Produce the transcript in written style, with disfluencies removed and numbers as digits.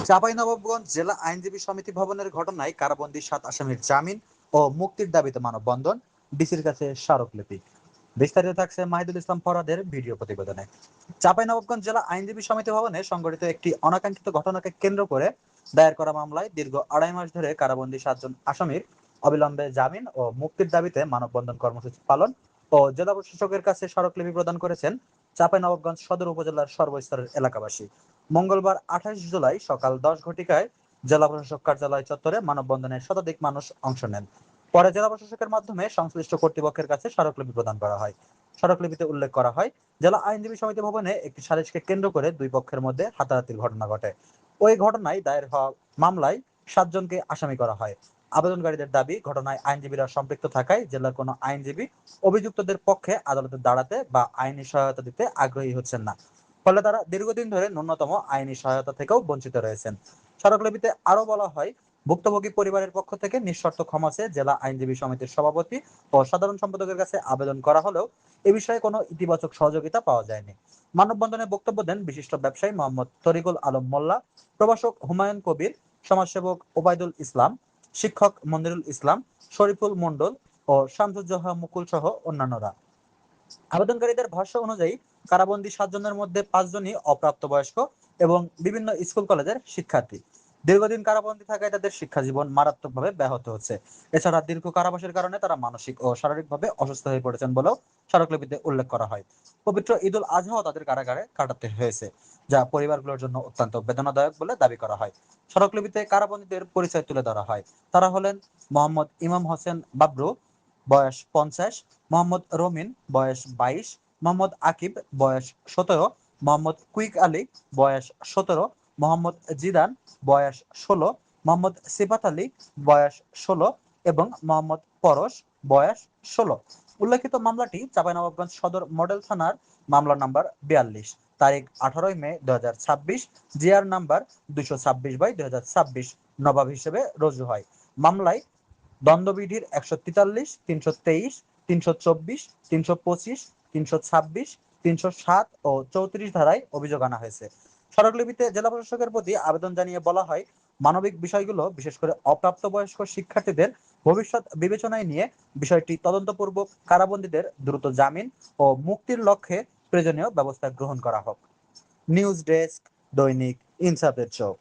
চাঁপাইনবাবগঞ্জ জেলা আইনজীবী সমিতি ভবনের ঘটনায় কারাবন্দী ৭ আসামির জামিন ও মুক্তির দাবিতে মানববন্ধন, ডিসির কাছে স্মারকলিপি। বিস্তারিত থাকছে মাহিদুল ইসলাম ফরহাদের ভিডিও প্রতিবেদনে। চাঁপাইনবাবগঞ্জ জেলা আইনজীবী সমিতি ভবনে সংঘটিত একটি অনাকাঙ্ক্ষিত ঘটনাকে কেন্দ্র করে দায়ের করা মামলায় দীর্ঘ ২.৫ মাস ধরে কারাবন্দী ৭ জন আসামির অবিলম্বে জামিন ও মুক্তির দাবিতে মানববন্ধন কর্মসূচি পালন ও জেলা প্রশাসকের কাছে স্মারকলিপি প্রদান করেছেন চাঁপাইনবাবগঞ্জ সদর উপজেলার সর্বস্তরের এলাকাবাসী। মঙ্গলবার ২৮ জুলাই সকাল ১০ ঘটিকায় জেলা প্রশাসক কার্যালয় চত্বরে মানববন্ধনে শতাধিক মানুষ অংশ নেন। পরে জেলা প্রশাসকের মাধ্যমে সংশ্লিষ্ট কর্তৃপক্ষের কাছে স্মারকলিপি প্রদান করা হয়। স্মারকলিপিতে উল্লেখ করা হয়, জেলা আইনজীবী সমিতি ভবনে একটি সালিশকে কেন্দ্র করে দুই পক্ষের মধ্যে হাতাহাতির ঘটনা ঘটে। ওই ঘটনায় দায়ের হওয়া মামলায় ৭ জনকে আসামি করা হয়। আবেদনকারীদের দাবি, ঘটনায় আইনজীবীরা সম্পৃক্ত থাকায় জেলার কোনো আইনজীবী অভিযুক্তদের পক্ষে আদালতে দাঁড়াতে বা আইনি সহায়তা দিতে আগ্রহী হচ্ছেন না। ফলে তারা দীর্ঘদিন ধরে ন্যূনতম আইনি সহায়তা থেকেও বঞ্চিত রয়েছেন। স্মারকলিপিতে আরো বলা হয়, ভুক্তভোগী পরিবারের পক্ষ থেকে নিঃশর্ত ক্ষমা চেয়ে জেলা আইনজীবী সমিতির সভাপতি ও সাধারণ সম্পাদকের কাছে আবেদন করা হলেও এ বিষয়ে কোনো ইতিবাচক সহযোগিতা পাওয়া যায়নি। মানববন্ধনে বক্তব্য দেন বিশিষ্ট ব্যবসায়ী মোহাম্মদ তরিকুল আলম মোল্লা, প্রভাষক হুমায়ুন কবির, সমাজসেবক ওবায়দুল ইসলাম, শিক্ষক মনিরুল ইসলাম, শরীফুল মণ্ডল ও শামসুজ্জোহা মুকুল সহ অন্যান্যরা। আবেদনকারীদের ভাষ্য অনুযায়ী কারাবন্দী ৭ জনের মধ্যে ৫ জনই অপ্রাপ্তবয়স্ক এবং বিভিন্ন স্কুল কলেজের শিক্ষার্থী। দীর্ঘদিন কারাবন্দী থাকায় তাদের শিক্ষা জীবন মারাত্মকভাবে ব্যাহত হচ্ছে। এছাড়া দীর্ঘ কারাবাসের কারণে তারা মানসিক ও শারীরিকভাবে অসুস্থ হয়ে পড়েছেন বলেও স্মারকলিপিতে উল্লেখ করা হয়। পবিত্র ঈদুল আজহাও তাদের কারাগারে কাটাতে হয়েছে, যা পরিবারগুলোর জন্য অত্যন্ত বেদনাদায়ক বলে দাবি করা হয়। স্মারকলিপিতে কারাবন্দীদের পরিচয় তুলে ধরা হয়। তারা হলেন মোহাম্মদ ইমাম হোসেন বাবরু, বয়স ৫০, মোহাম্মদ রমিন, বয়স ২২, মোহাম্মদ আকিব, বয়স ১৭, মোহাম্মদ কুইক আলী, বয়স ১৭, মোহাম্মদ জিদান, বয়স ১৬, মোহাম্মদ সিফাত আলী, বয়স ১৬ এবং মোহাম্মদ পরশ, বয়স ১৬। উল্লেখিত মামলাটি চাঁপাইনবাবগঞ্জ সদর মডেল থানার মামলা নাম্বার ৪২, তারিখ ১৮ মে ২০২৬, জিআর নাম্বার ২২৬/২০২৬ নবাব হিসেবে রুজু হয়। মামলায় দণ্ডবিধির ১৪৩, ৩২৩, ৩২৪, ৩২৫, ৩২৬, ৩০৭ ও ৩৪ ধারায় অভিযোগ আনা হয়েছে। স্মারকলিপিতে জেলা প্রশাসকের প্রতি আবেদন জানিয়ে বলা হয়, মানবিক বিষয়গুলো বিশেষ করে অপ্রাপ্তবয়স্ক শিক্ষার্থীদের ভবিষ্যৎ বিবেচনায় নিয়ে বিষয়টি তদন্তপূর্বক কারাবন্দীদের দ্রুত জামিন ও মুক্তির লক্ষ্যে প্রয়োজনীয় ব্যবস্থা গ্রহণ করা হোক। নিউজ ডেস্ক, দৈনিক ইনসাফের চোখ।